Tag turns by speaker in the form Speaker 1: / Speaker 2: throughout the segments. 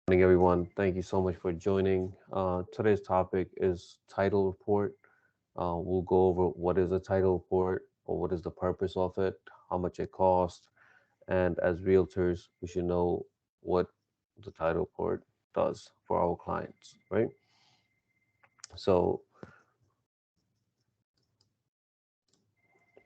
Speaker 1: Morning, everyone. Thank you so much for joining. Today's topic is title report. We'll go over what is a title report or what is the purpose of it, how much it costs, and as realtors, we should know what the title report does for our clients, right? So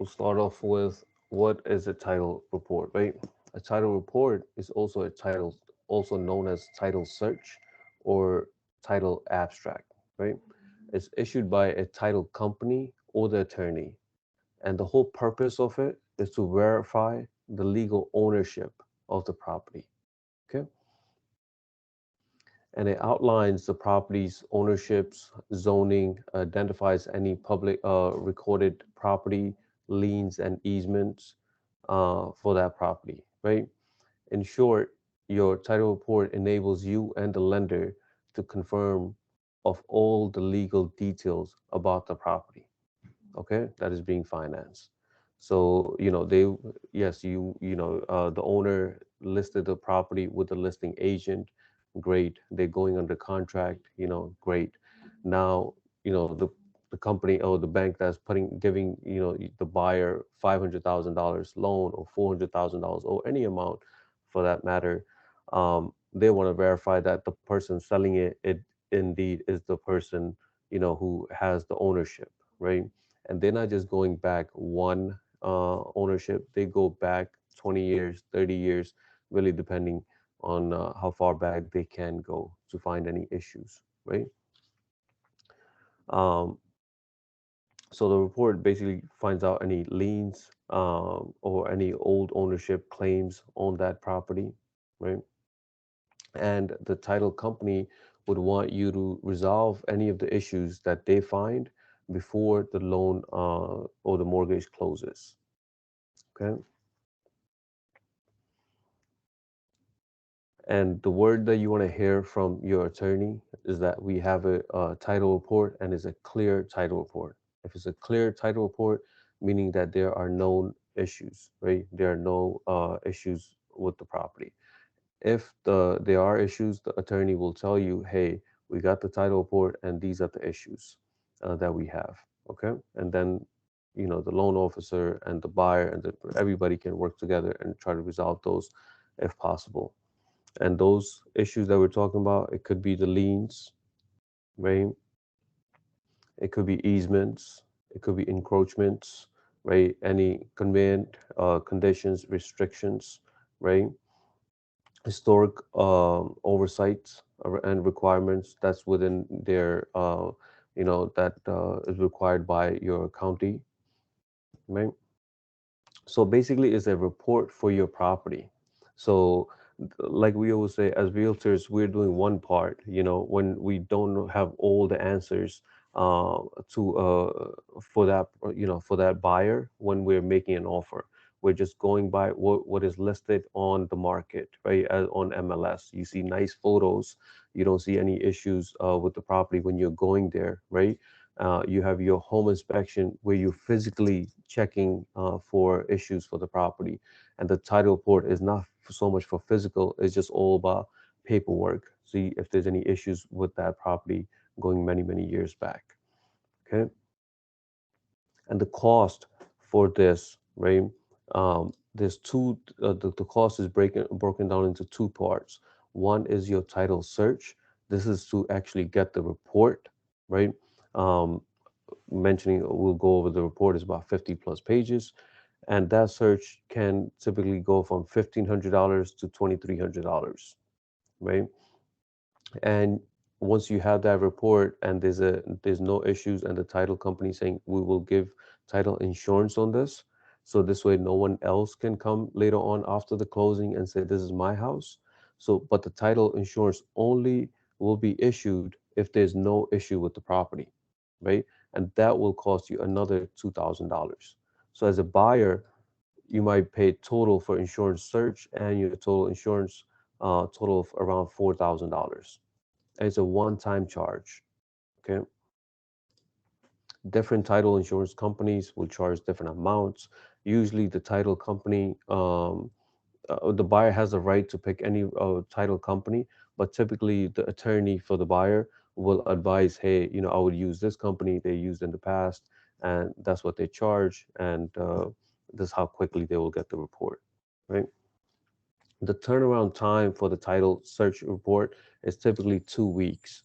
Speaker 1: we'll start off with what is a title report, right? A title report is also a title, also known as title search or title abstract, right? It's issued by a title company or the attorney, and the whole purpose of it is to verify the legal ownership of the property. Okay, and it outlines the property's ownerships, zoning, identifies any public recorded property, liens, and easements for that property, right? In short, your title report enables you and the lender to confirm of all the legal details about the property, okay, that is being financed. So yes, the owner listed the property with the listing agent. Great, they're going under contract. Great. Now, the company or the bank that's giving the buyer $500,000 loan or $400,000 or any amount for that matter. They want to verify that the person selling it indeed is the person who has the ownership, right? And they're not just going back one ownership, they go back 20 years, 30 years, really depending on how far back they can go to find any issues, right? um, so the report basically finds out any liens or any old ownership claims on that property, right? And the title company would want you to resolve any of the issues that they find before the loan or the mortgage closes. Okay. And the word that you want to hear from your attorney is that we have a title report and it's a clear title report. If it's a clear title report, meaning that there are known issues, right? There are no issues with the property. If there are issues, the attorney will tell you, hey, we got the title report and these are the issues that we have. Okay. And then, the loan officer and the buyer and everybody can work together and try to resolve those if possible. And those issues that we're talking about, it could be the liens, right? It could be easements, it could be encroachments, right? Any conveyant conditions, restrictions, right? Historic oversights and requirements that's within their, that is required by your county, right? So basically, it's a report for your property. So, like we always say, as realtors, we're doing one part. When we don't have all the answers to for that, for that buyer when we're making an offer, we're just going by what is listed on the market, right? On MLS, you see nice photos. You don't see any issues with the property when you're going there, right? You have your home inspection where you're physically checking for issues for the property. And the title report is not so much for physical, it's just all about paperwork. See if there's any issues with that property going many, many years back. Okay. And the cost for this, right? There's two, the cost is broken down into two parts. One is your title search. This is to actually get the report, right? Um, Mentioning we'll go over the report is about 50 plus pages, and that search can typically go from $1,500 to $2,300, right? And once you have that report and there's no issues and the title company saying we will give title insurance on this, so this way no one else can come later on after the closing and say this is my house. So but the title insurance only will be issued if there's no issue with the property, right? And that will cost you another $2,000. So as a buyer, you might pay total for insurance search and your total insurance total of around $4,000. It's a one-time charge. Okay. Different title insurance companies will charge different amounts. Usually the title company the buyer has the right to pick any title company, but typically the attorney for the buyer will advise, hey, I would use this company they used in the past, and that's what they charge, and this is how quickly they will get the report, right? The turnaround time for the title search report is typically 2 weeks.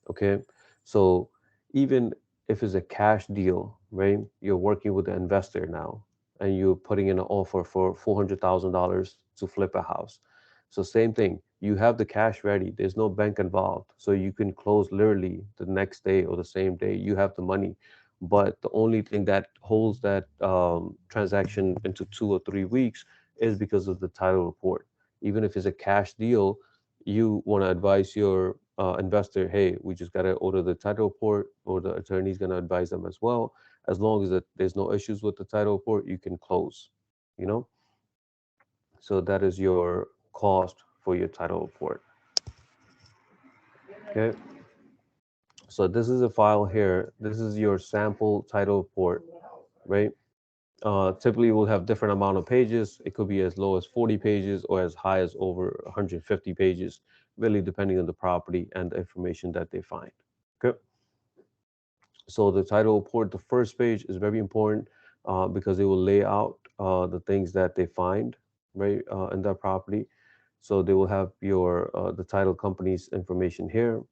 Speaker 1: Okay. So even if it's a cash deal, right? You're working with the investor now and you're putting in an offer for $400,000 to flip a house. So same thing, you have the cash ready. There's no bank involved. So you can close literally the next day or the same day. You have the money. But the only thing that holds that transaction into 2 or 3 weeks is because of the title report. Even if it's a cash deal, you want to advise your investor, hey, we just got to order the title report, or the attorney's going to advise them as well. As long as there's no issues with the title report, you can close, you know? So that is your cost for your title report. Okay. So this is a file here. This is your sample title report, right? Typically, we'll have different amount of pages. It could be as low as 40 pages or as high as over 150 pages, really depending on the property and the information that they find. Okay. So the title report, the first page is very important because it will lay out the things that they find, right, in that property. So they will have your the title company's information here,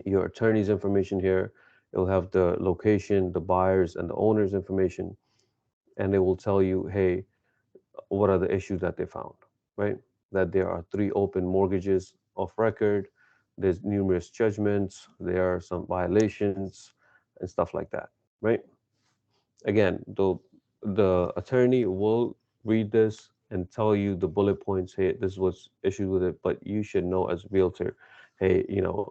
Speaker 1: your attorney's information here. It will have the location, the buyers, and the owner's information, and it will tell you, hey, what are the issues that they found, right? That there are 3 open mortgages of record, there's numerous judgments, there are some violations, and stuff like that, right? Again, the attorney will read this and tell you the bullet points. Hey, this is what's issued with it, but you should know as a realtor, hey,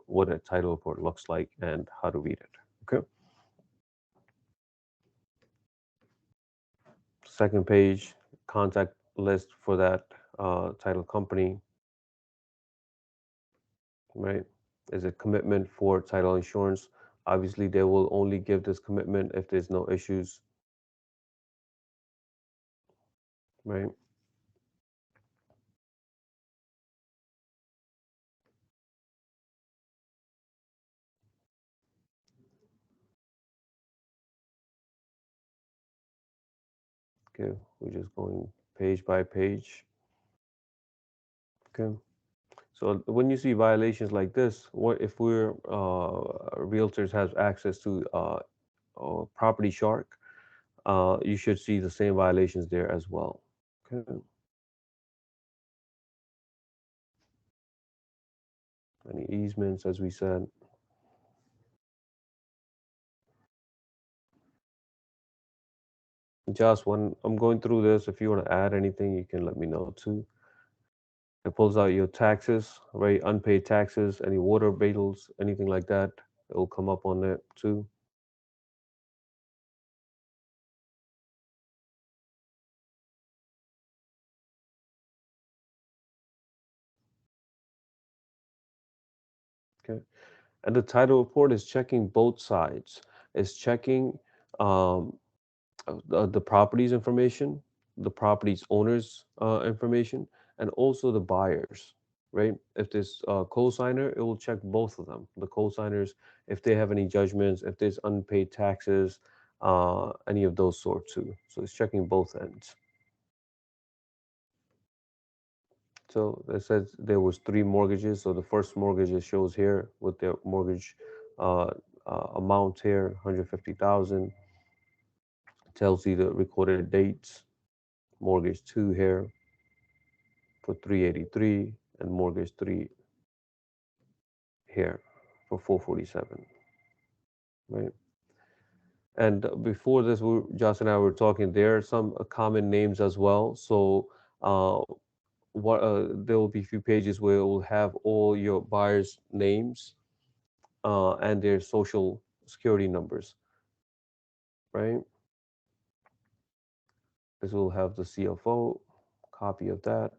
Speaker 1: what a title report looks like and how to read it. Okay. Second page, contact list for that title company, right? Is a commitment for title insurance. Obviously, they will only give this commitment if there's no issues, right? Okay, we're just going page by page. Okay. So when you see violations like this, what if we're realtors have access to Property Shark? You should see the same violations there as well. Okay. Any easements, as we said. Just when I'm going through this, if you want to add anything, you can let me know too. It pulls out your taxes, right? Unpaid taxes, any water bills, anything like that. It will come up on that too. Okay. And the title report is checking both sides. It's checking um, the property's information, the property's owner's information, and also the buyers, right? If there's a co-signer, it will check both of them. The co-signers, if they have any judgments, if there's unpaid taxes, any of those sort too. So it's checking both ends. So it says there was 3 mortgages. So the first mortgage it shows here with the mortgage uh, amount here, 150,000. Tells you the recorded dates. Mortgage two here for 383, and mortgage three here for 447, right? And before this, Josh and I were talking. There are some common names as well. So uh, what there will be a few pages where it will have all your buyers' names and their social security numbers, right? This will have the CFO, copy of that.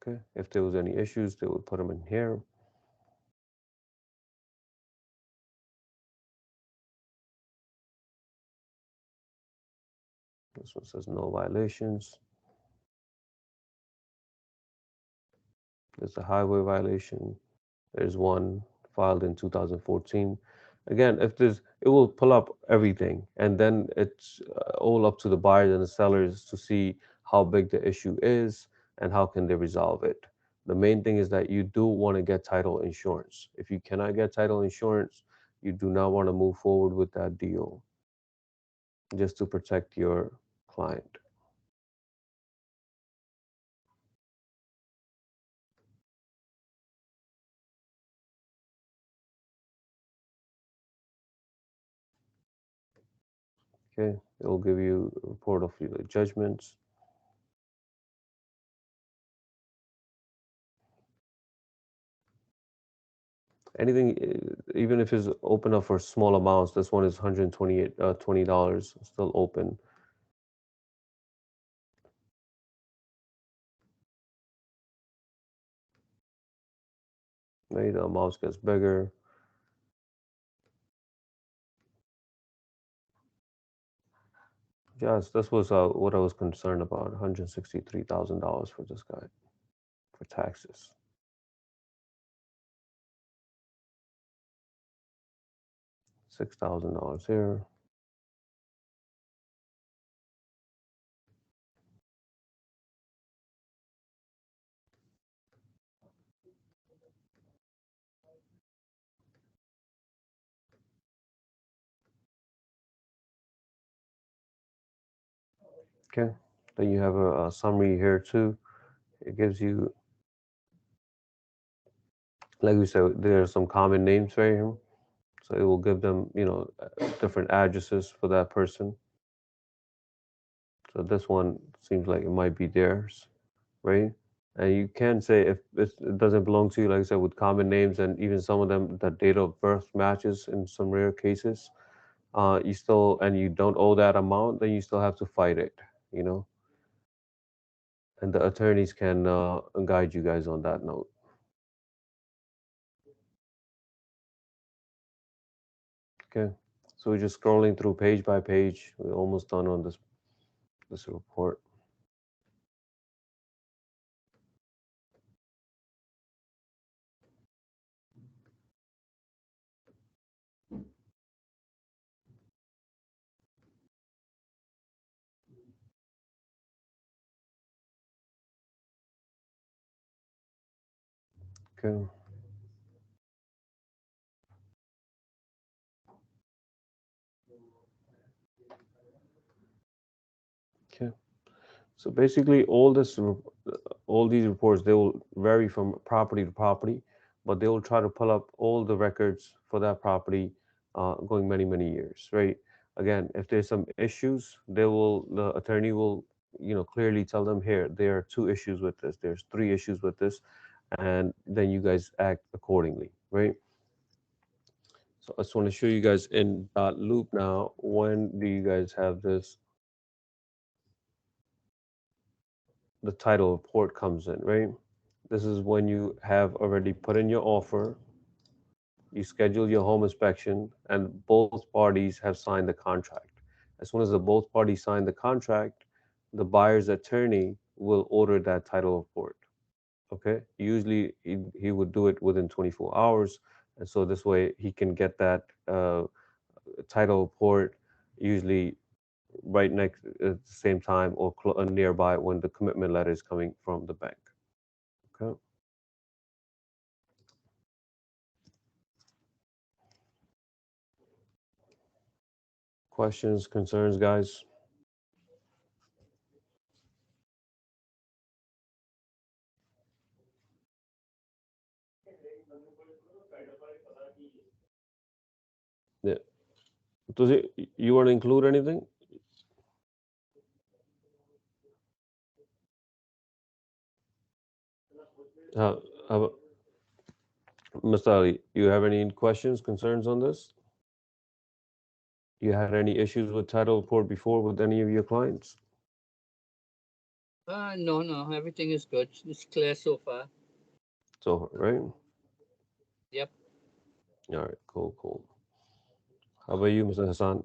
Speaker 1: Okay, if there was any issues, they would put them in here. This one says no violations. There's a highway violation. There's one filed in 2014. Again, if there's, it will pull up everything, and then it's all up to the buyers and the sellers to see how big the issue is and how can they resolve it. The main thing is that you do want to get title insurance. If you cannot get title insurance, you do not want to move forward with that deal just to protect your client. Okay, it will give you a report of your judgments. Anything, even if it's open up for small amounts, this one is 128 $20 still open. Maybe the amounts gets bigger. Yes, this was what I was concerned about. $163,000 for this guy for taxes. $6,000 here. Okay. Then you have a summary here too. It gives you, like we said, there are some common names for him. So it will give them, different addresses for that person. So this one seems like it might be theirs, right? And you can say if it doesn't belong to you, like I said, with common names and even some of them, the date of birth matches in some rare cases. You still and you don't owe that amount, then you still have to fight it, you know. And the attorneys can guide you guys on that note. Okay, so we're just scrolling through page by page. We're almost done on this report. Okay, okay. So basically, all these reports they will vary from property to property, but they will try to pull up all the records for that property, going many years, right? Again, if there's some issues, the attorney will clearly tell them here there are two issues with this, there's three issues with this, and then you guys act accordingly, right? So I just want to show you guys in that loop now. When do you guys have this? The title report comes in, right? This is when you have already put in your offer, you schedule your home inspection, and both parties have signed the contract. As soon as the both parties sign the contract, the buyer's attorney will order that title report. Okay, usually he would do it within 24 hours, and so this way he can get that title report usually right next at the same time or nearby when the commitment letter is coming from the bank. Okay. Questions, concerns, guys? Yeah. Does it, you want to include anything? Uh, uh, Mr. Ali, you have any questions, concerns on this? You had any issues with title report before with any of your clients?
Speaker 2: No, no, everything is good. It's clear so far.
Speaker 1: So, right?
Speaker 2: Yep.
Speaker 1: All right, cool. How about you, Mr. Hassan?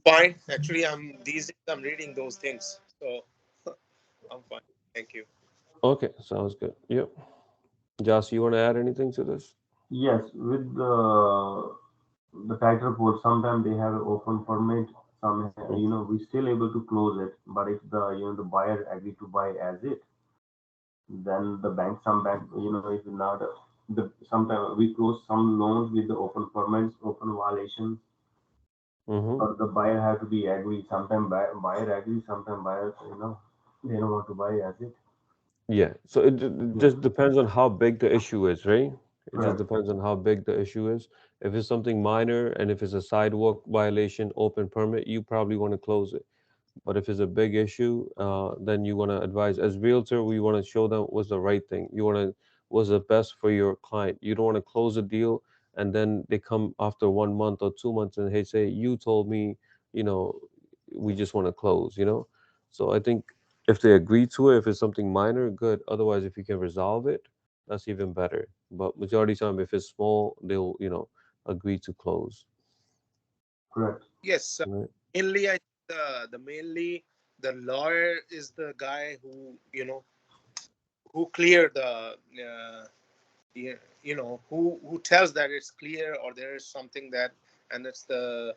Speaker 3: fine. Actually, I'm these days I'm reading those things, so I'm fine. Thank you.
Speaker 1: Okay, sounds good. Yep. Josh, you want to add anything to this?
Speaker 4: Yes, with the title report, sometimes they have an open permit.
Speaker 1: Mm.
Speaker 4: We still able to close it. But if the buyer agree to buy as it, then the bank, some bank, if not, sometimes we close some loans with the open permits, open violations,
Speaker 1: Mm-hmm.
Speaker 4: but the buyer have to be agree. Sometimes buyer agree, sometimes buyer, they don't want to buy as it.
Speaker 1: Yeah. So it
Speaker 4: Yeah,
Speaker 1: just depends on how big the issue is, right? It just
Speaker 4: correct,
Speaker 1: depends on how big the issue is. If it's something minor and if it's a sidewalk violation, open permit, you probably want to close it. But if it's a big issue, then you want to advise as realtor. We want to show them what's the right thing. You want to what's the best for your client. You don't want to close a deal and then they come after 1 month or 2 months and hey say you told me, you know, we just want to close. So I think if they agree to it, if it's something minor, good. Otherwise, if you can resolve it, that's even better. But majority of the time, if it's small, they'll agree to close.
Speaker 4: correct,
Speaker 3: Yes,
Speaker 1: Right?
Speaker 3: mainly I the mainly the lawyer is the guy who who clear the who tells that it's clear or there is something that, and it's the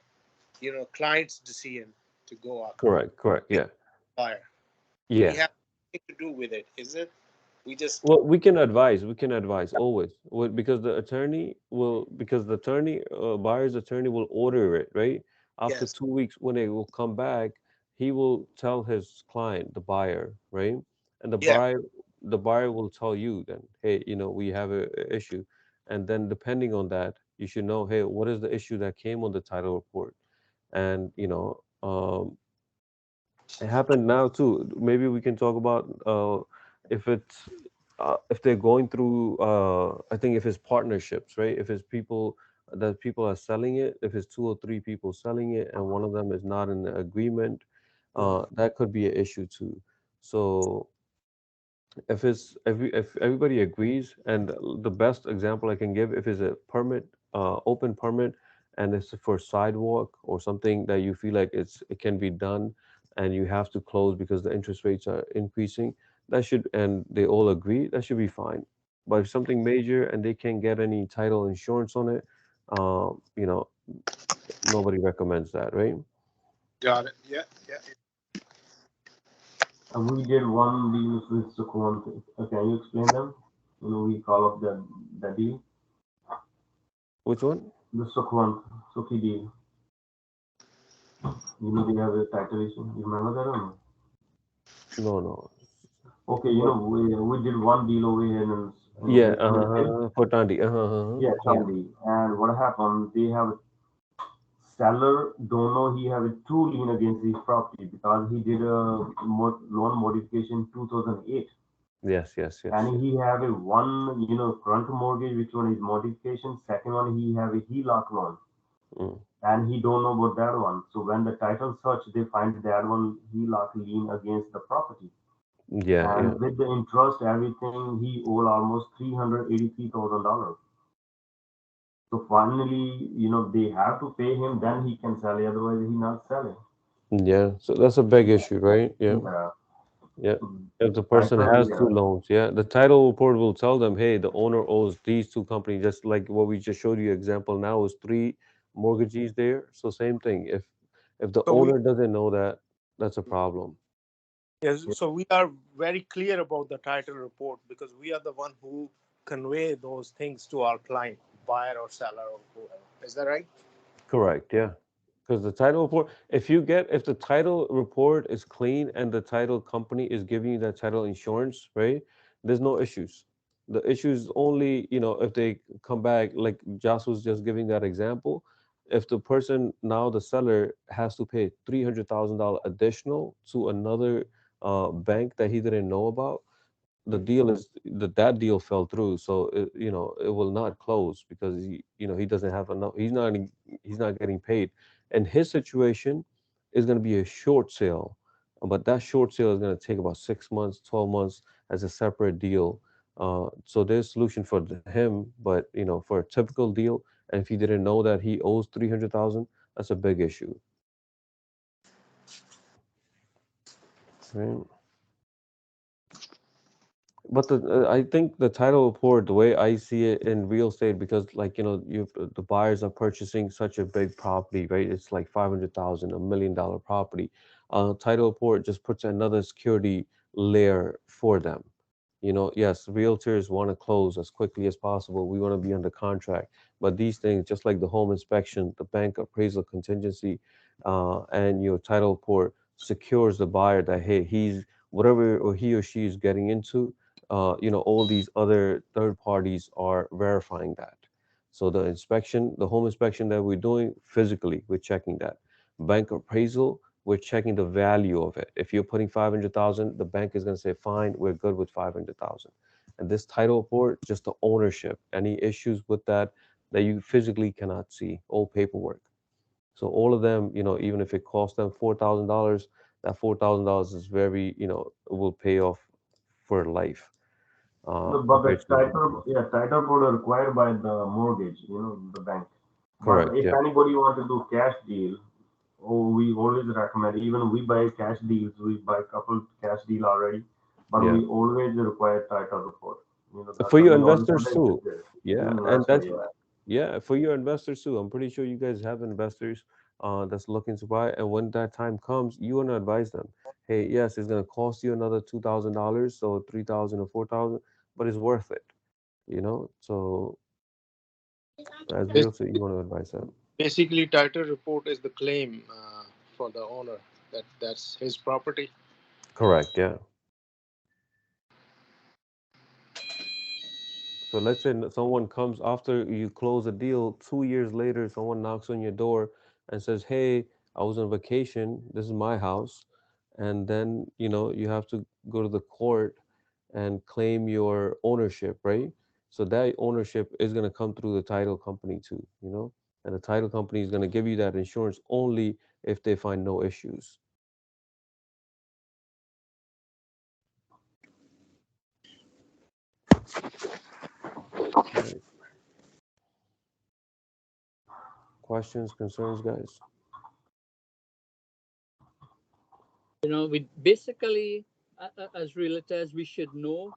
Speaker 3: client's decision to go up.
Speaker 1: Correct. Correct.
Speaker 3: It's
Speaker 1: Yeah.
Speaker 3: lawyer. We
Speaker 1: Yeah.
Speaker 3: have nothing to do with it, is it? We just
Speaker 1: Well, we can advise. We can advise always. Because the attorney will, because the attorney, buyer's attorney will order it, right? After
Speaker 3: yes,
Speaker 1: 2 weeks, when they will come back, he will tell his client, the buyer, right? And
Speaker 3: yeah,
Speaker 1: the buyer will tell you then, hey, we have a issue, and then depending on that, you should know, hey, what is the issue that came on the title report, and it happened now too. Maybe we can talk about if it's if they're going through. I think if it's partnerships, right? If it's people that people are selling it, if it's two or three people selling it, and one of them is not in the agreement, that could be an issue too. So if everybody agrees, and the best example I can give, if it's a permit, open permit, and it's for sidewalk or something that you feel like it can be done, and you have to close because the interest rates are increasing, that should and they all agree, that should be fine. But if something major and they can't get any title insurance on it, um, you know, nobody recommends that, right?
Speaker 3: got it. Yeah, yeah.
Speaker 4: We did one deal with Sukhwant. Can you explain them? We call up the deal,
Speaker 1: Which one?
Speaker 4: the Sukhwant, Sukhi deal. They have a title issue. You remember that or no?
Speaker 1: No, no.
Speaker 4: Okay,
Speaker 1: What?
Speaker 4: we did one deal over here
Speaker 1: Yeah,
Speaker 4: in Philippines.
Speaker 1: for Tandy.
Speaker 4: Yeah,
Speaker 1: Yeah.
Speaker 4: Tandy. And what happened? They have a seller don't know he have a true lien against his property because he did a loan modification 2008,
Speaker 1: Yes, yes, yes,
Speaker 4: and
Speaker 1: yes.
Speaker 4: he have a one front mortgage, which one is modification. Second one he have a HELOC loan,
Speaker 1: Mm.
Speaker 4: and he don't know about that one. So when the title search, they find that one HELOC lien against the property.
Speaker 1: Yeah, yeah.
Speaker 4: And with the interest, everything, he owed almost $383,000. So finally, they have to pay him, then he can sell it. Otherwise, he not selling.
Speaker 1: Yeah, so that's a big issue, right? Yeah,
Speaker 4: Yeah.
Speaker 1: yeah.
Speaker 4: So
Speaker 1: If the person
Speaker 4: title,
Speaker 1: has two
Speaker 4: yeah.
Speaker 1: loans, yeah, the title report will tell them, hey, the owner owes these two companies, just like what we just showed you example now is three mortgagees there. So same thing. If the
Speaker 3: So we
Speaker 1: owner doesn't know that, that's a problem.
Speaker 3: yes, so we are very clear about the title report because we are the one who convey those things to our client, buyer or seller or whoever. Is that right?
Speaker 1: Correct, yeah. Because the title report, if the title report is clean and the title company is giving you that title insurance, right? There's no issues. The issues only, if they come back, like Josh was just giving that example, if the person now the seller has to pay $300,000 additional to another bank that he didn't know about, the deal is that deal fell through, so it will not close because he doesn't have enough, he's not getting paid, and his situation is going to be a short sale, but that short sale is going to take about 6 months 12 months as a separate deal. So there's solution for him, but for a typical deal, and if he didn't know that he owes 300,000, that's a big issue. right? But I think the title report, the way I see it in real estate, because like you the buyers are purchasing such a big property, right? It's like 500,000, $1 million property. Title report just puts another security layer for them. Yes, realtors want to close as quickly as possible. We want to be under contract, but these things, just like the home inspection, the bank appraisal contingency, and your title report secures the buyer that hey, he's whatever or he or she is getting into, all these other third parties are verifying that. So the inspection, the home inspection that we're doing physically, we're checking that. Bank appraisal, we're checking the value of it. If you're putting 500,000, the bank is going to say, fine, we're good with 500,000. And this title report, just the ownership, any issues with that you physically cannot see, all paperwork. So all of them, even if it costs them $4,000, that $4,000 is very, will pay off for life
Speaker 4: No, but
Speaker 1: compared
Speaker 4: the
Speaker 1: to
Speaker 4: title, yeah, title code are required by the mortgage, the bank. But
Speaker 1: correct.
Speaker 4: if
Speaker 1: Yeah,
Speaker 4: anybody want to do cash deal, oh, we always recommend. Even we buy cash deals, we buy couple cash deal already, but
Speaker 1: yeah.
Speaker 4: we always require title report.
Speaker 1: For
Speaker 4: The
Speaker 1: your
Speaker 4: main auditor
Speaker 1: investors
Speaker 4: they
Speaker 1: too.
Speaker 4: insisted.
Speaker 1: Yeah,
Speaker 4: Even
Speaker 1: and
Speaker 4: investor,
Speaker 1: that's
Speaker 4: yeah.
Speaker 1: yeah for your investors too. I'm pretty sure you guys have investors that's looking to buy, and when that time comes, you want to advise them. Hey, yes, it's going to cost you another $2,000, so 3,000 or 4,000, but it's worth it. So as
Speaker 3: Bas-
Speaker 1: real estate, you want to advise them.
Speaker 3: Basically, title report is the claim for the owner that that's his property.
Speaker 1: Correct. Yeah. So let's say someone comes after you close a deal 2 years later, someone knocks on your door and says, hey, I was on vacation. This is my house. And then, you have to go to the court and claim your ownership, right? So that ownership is going to come through the title company too. And the title company is going to give you that insurance only if they find no issues. Right. Questions, concerns, guys?
Speaker 2: We basically, as realtors, we should know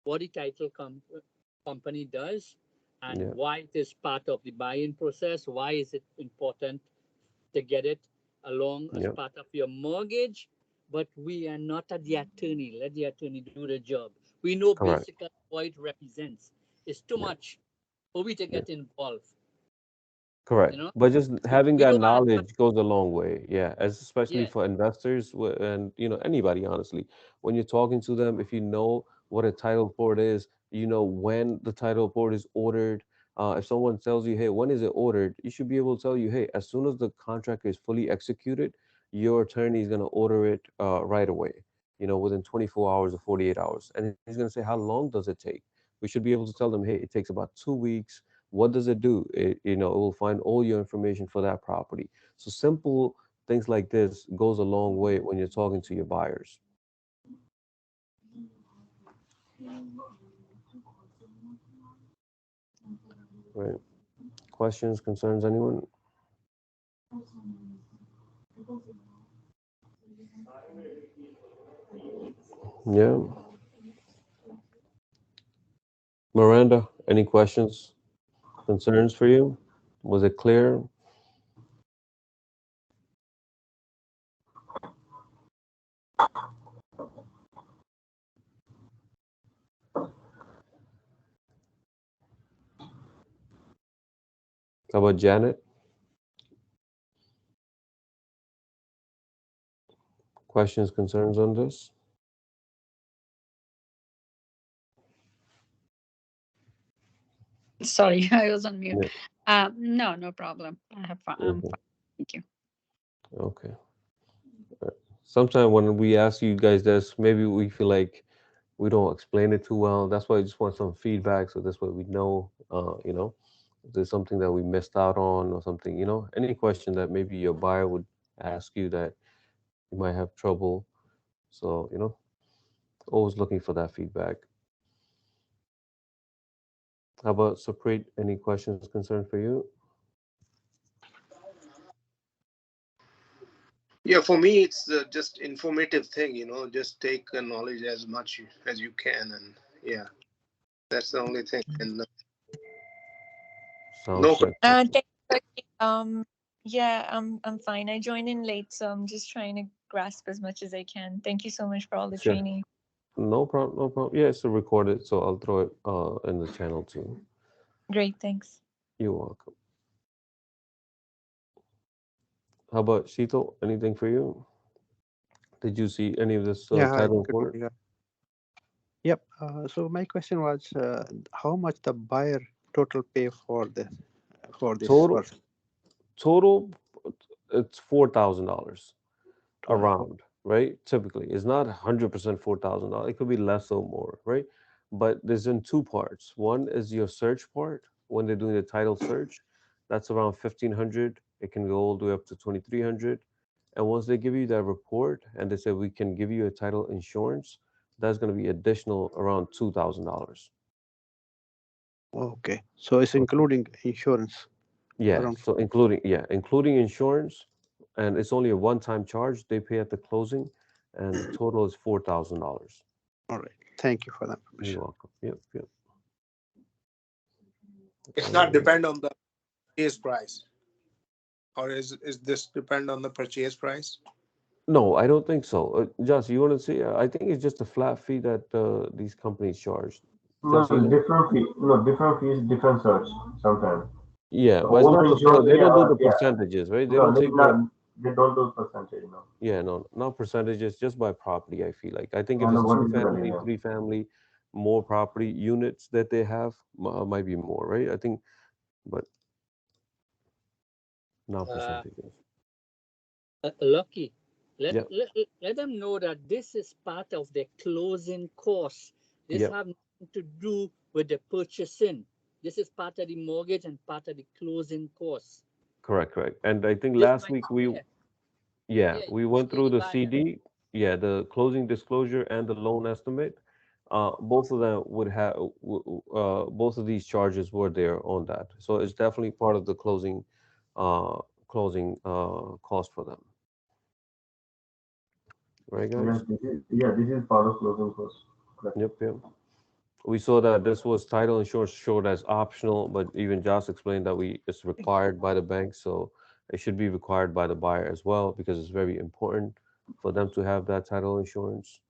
Speaker 2: what the company does and
Speaker 1: Yeah.
Speaker 2: why it is part of the buying process. Why is it important to get it along as
Speaker 1: Yep.
Speaker 2: part of your mortgage? But we are not at the attorney. Let the attorney do the job. We know
Speaker 1: Correct.
Speaker 2: basically what it represents. It's too
Speaker 1: Yeah.
Speaker 2: much for we to
Speaker 1: Yeah.
Speaker 2: get involved. You
Speaker 1: Correct.
Speaker 2: know,
Speaker 1: But just
Speaker 2: we,
Speaker 1: having
Speaker 2: we
Speaker 1: that
Speaker 2: don't want to touch.
Speaker 1: knowledge goes a long way. Yeah, as especially
Speaker 2: Yeah,
Speaker 1: for investors and anybody honestly. When you're talking to them, if you know what a title report is, you know when the title report is ordered. If someone tells you, "Hey, when is it ordered?" You should be able to tell you, "Hey, as soon as the contract is fully executed, your attorney is going to order it right away. Within 24 hours or 48 hours." And he's going to say, "How long does it take?" We should be able to tell them, "Hey, it takes about 2 weeks. What does it do? It will find all your information for that property." So simple things like this goes a long way when you're talking to your buyers. Right? Questions, concerns, anyone? Yeah. Miranda, any questions, concerns for you? Was it clear? How about Janet? Questions, concerns on this?
Speaker 5: Sorry, I was on mute.
Speaker 1: Yeah.
Speaker 5: No, no problem. I'm
Speaker 1: Okay.
Speaker 5: fine. Thank you.
Speaker 1: Okay. Sometimes when we ask you guys this, maybe we feel like we don't explain it too well. That's why I just want some feedback, so this way we know, if there's something that we missed out on or something, any question that maybe your buyer would ask you that you might have trouble. So, always looking for that feedback. How about Saprit? Any questions, concerns for you?
Speaker 3: Yeah, for me, it's just informative thing. Just take knowledge as much as you can, and yeah, that's the only thing. And
Speaker 1: Sounds
Speaker 3: no,
Speaker 1: good.
Speaker 6: Thank you. Yeah, I'm fine. I joined in late, so I'm just trying to grasp as much as I can. Thank you so much for all the
Speaker 1: Sure.
Speaker 6: training.
Speaker 1: No problem. No problem. Yeah, it's recorded, so I'll throw it in the channel too.
Speaker 6: Great, thanks.
Speaker 1: You're welcome. How about Shito? Anything for you? Did you see any of this
Speaker 7: Yeah, hi,
Speaker 1: title
Speaker 7: good
Speaker 1: report?
Speaker 7: morning. Yep. So my question was, how much the buyer total pay for this
Speaker 1: Total,
Speaker 7: person?
Speaker 1: total, it's $4,000
Speaker 7: Total for
Speaker 1: around, right? Typically, it's not 100% $4,000. It could be less or more, right? But there's in two parts. One is your search part when they're doing the title search. That's around 1,500. It can go all the way up to 2,300. And once they give you that report and they say we can give you a title insurance, that's going to be additional around $2,000.
Speaker 7: okay. So it's
Speaker 1: Okay.
Speaker 7: including insurance
Speaker 1: Yeah.
Speaker 7: around.
Speaker 1: So including insurance, and it's only a one-time charge they pay at the closing, and the total is $4,000.
Speaker 7: All right. Thank you for the
Speaker 1: You're
Speaker 7: information.
Speaker 1: welcome. Yep. Yep.
Speaker 3: it's not
Speaker 1: Uh,
Speaker 3: depend on the purchase price, or is this depend on the purchase price?
Speaker 1: no, I don't think so. Josh, you want to see? I think it's just a flat fee that these companies charge.
Speaker 4: No,
Speaker 1: Josh, you know?
Speaker 4: different fee. No, different fees, different search. Sometimes
Speaker 1: Yeah, but it's
Speaker 4: all the
Speaker 1: not the
Speaker 4: insurance.
Speaker 1: they
Speaker 4: Yeah,
Speaker 1: don't do the
Speaker 4: yeah.
Speaker 1: percentages, right? They
Speaker 4: No,
Speaker 1: don't take the
Speaker 4: they don't do percentage. No.
Speaker 1: yeah, no, not percentages, just by property. I feel like I think if
Speaker 4: Yeah, no,
Speaker 1: it's
Speaker 4: what
Speaker 1: two
Speaker 4: is the value?
Speaker 1: family,
Speaker 4: Yeah.
Speaker 1: three family, more property units that they have might be more, right? I think, but not
Speaker 2: Uh,
Speaker 1: percentages.
Speaker 2: Lucky. Let,
Speaker 1: Yeah,
Speaker 2: let let them know that this is part of their closing costs. This
Speaker 1: yeah,
Speaker 2: have nothing to do with the purchasing. This is part of the mortgage and part of the closing costs.
Speaker 1: correct, correct. And I think
Speaker 2: Just
Speaker 1: last
Speaker 2: like
Speaker 1: week we
Speaker 2: yeah,
Speaker 1: yeah
Speaker 2: yeah,
Speaker 1: we went
Speaker 2: yeah,
Speaker 1: through
Speaker 2: you
Speaker 1: the
Speaker 2: buy it.
Speaker 1: CD, yeah, the closing disclosure and the loan estimate. Both of them would have both of these charges were there on that, so it's definitely part of the uh, closing cost for them, right,
Speaker 4: Yes,
Speaker 1: guys?
Speaker 4: this is part of closing cost. Correct.
Speaker 1: Yep, yep. We saw that this was title insurance showed as optional, but even Josh explained that we it's required by the bank, so it should be required by the buyer as well because it's very important for them to have that title insurance.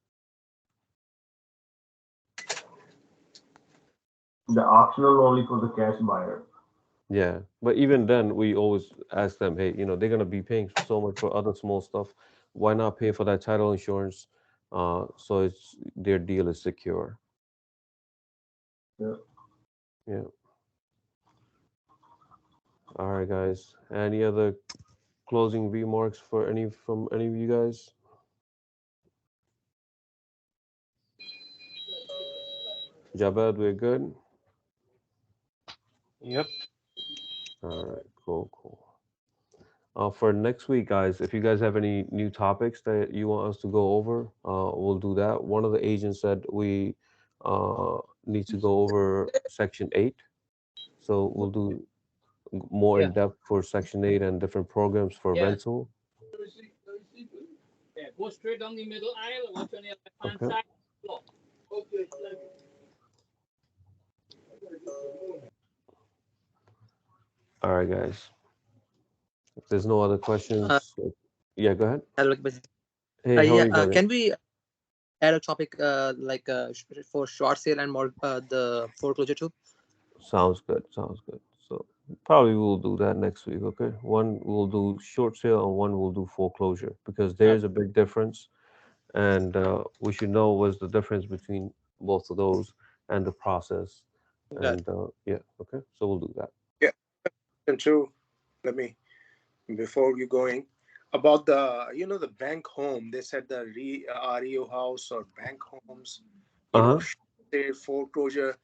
Speaker 4: The optional only for the cash buyer.
Speaker 1: Yeah, but even then, we always ask them, hey, they're gonna be paying so much for other small stuff. Why not pay for that title insurance? So it's their deal is secure.
Speaker 4: Yeah.
Speaker 1: Yeah. All right, guys. Any other closing remarks for any of you guys? Jabed, we're good.
Speaker 3: Yep.
Speaker 1: All right, cool, cool. For next week, guys, if you guys have any new topics that you want us to go over, we'll do that. One of the agents said we uh, need to go over Section 8. So we'll do more
Speaker 2: Yeah,
Speaker 1: in depth for Section 8 and different programs for
Speaker 2: yeah.
Speaker 1: rental.
Speaker 2: Yeah, go straight down the middle aisle. Watch on the left hand
Speaker 1: Okay.
Speaker 2: side. Look.
Speaker 1: All right, guys. If there's no other
Speaker 8: Uh,
Speaker 1: questions, yeah, go ahead.
Speaker 8: I'll look busy.
Speaker 1: Hey, how are
Speaker 8: Yeah,
Speaker 1: you, brother?
Speaker 8: can we add a topic for short sale and more the foreclosure too?
Speaker 1: Sounds good. Sounds good. So probably we'll do that next week. Okay. One we'll do short sale and one we'll do foreclosure because there's a big difference, and we should know what's the difference between both of those and the process.
Speaker 8: Got it.
Speaker 1: And yeah, okay. So we'll do that.
Speaker 3: Yeah. And two, let me before you going about the bank home. They said the REO house or bank homes.
Speaker 1: Uh huh.
Speaker 3: Say foreclosure.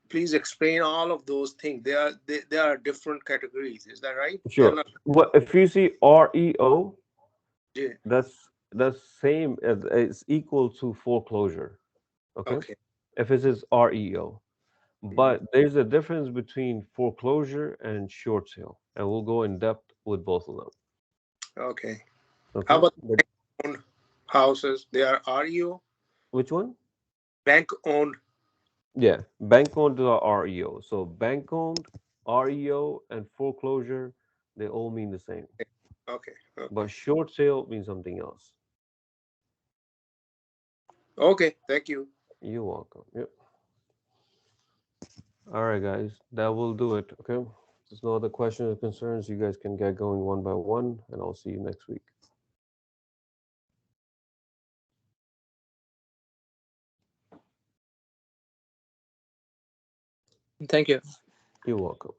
Speaker 3: Please explain all of those things. They are different categories. Is that right? They're
Speaker 1: Sure.
Speaker 3: not.
Speaker 1: What if you see REO?
Speaker 3: Yeah.
Speaker 1: That's same as it's equal to foreclosure. Okay.
Speaker 3: Okay.
Speaker 1: If it says REO.
Speaker 3: Mhm.
Speaker 1: But there's a difference between foreclosure and short sale, and we'll go in depth with both of them.
Speaker 3: Okay. How
Speaker 1: Okay.
Speaker 3: about
Speaker 1: But
Speaker 3: owned houses? They are REO,
Speaker 1: which one?
Speaker 3: bank owned.
Speaker 1: Yeah, bank owned are REO. So bank owned, REO, and foreclosure, they all mean the same.
Speaker 3: Okay, okay,
Speaker 1: But short sale means something else.
Speaker 3: okay. Thank you.
Speaker 1: You're welcome. Yep. All right, guys, that will do it. Okay. If there's no other questions or concerns, you guys can get going one by one, and I'll see you next week.
Speaker 8: Thank you.
Speaker 1: You're welcome.